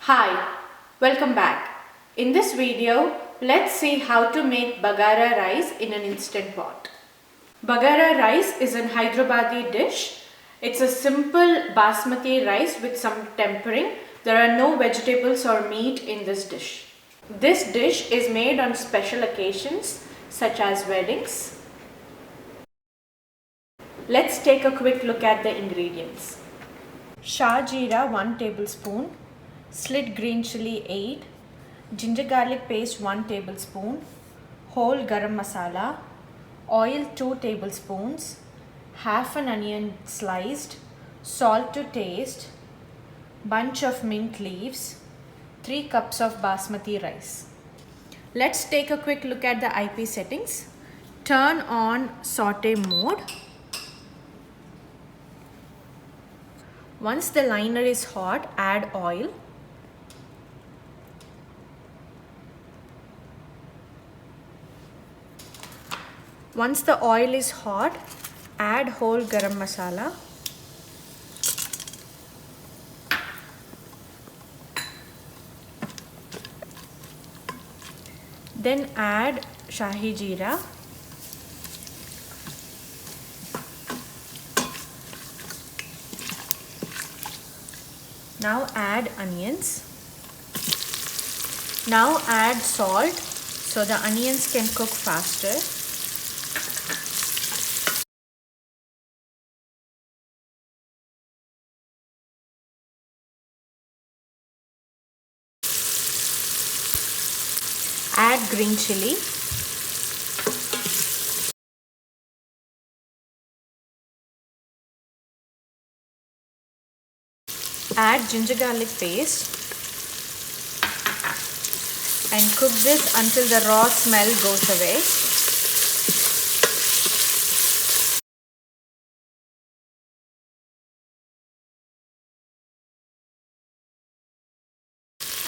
Hi, welcome back. In this video, let's see how to make Bagara rice in an instant pot. Bagara rice is an Hyderabadi dish. It's a simple basmati rice with some tempering. There are no vegetables or meat in this dish. This dish is made on special occasions such as weddings. Let's take a quick look at the ingredients. Shahijeera 1 tablespoon, slit green chilli 8, ginger garlic paste 1 tablespoon, whole garam masala, oil 2 tablespoons, half an onion sliced, salt to taste, bunch of mint leaves, 3 cups of basmati rice. Let's take a quick look at the IP settings. Turn on saute mode. Once the liner is hot, add oil. Once the oil is hot, add whole garam masala. Then add Shahijeera. Now add onions. Now add salt so the onions can cook faster. Add green chilli. Add ginger garlic paste and cook this until the raw smell goes away.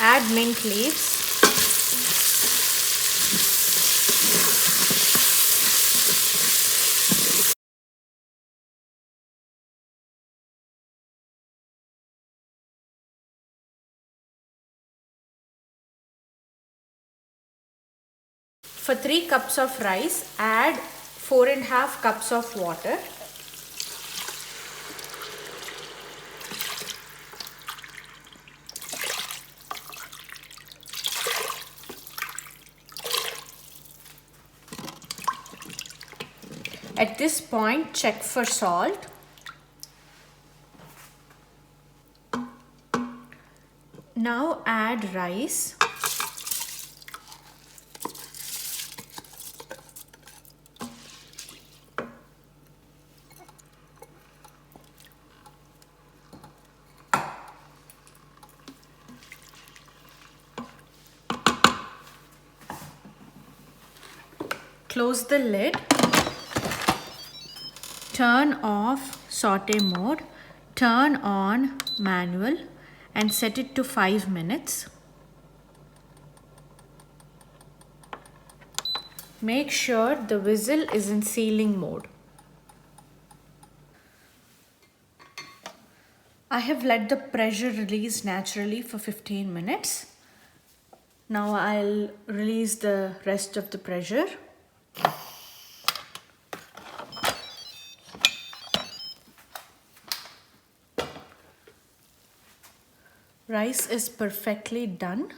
Add mint leaves. For 3 cups of rice, add 4.5 cups of water. At this point, check for salt. Now add rice. Close the lid. Turn off saute mode. Turn on manual and set it to 5 minutes. Make sure the whistle is in sealing mode. I have let the pressure release naturally for 15 minutes. Now I'll release the rest of the pressure. Rice is perfectly done.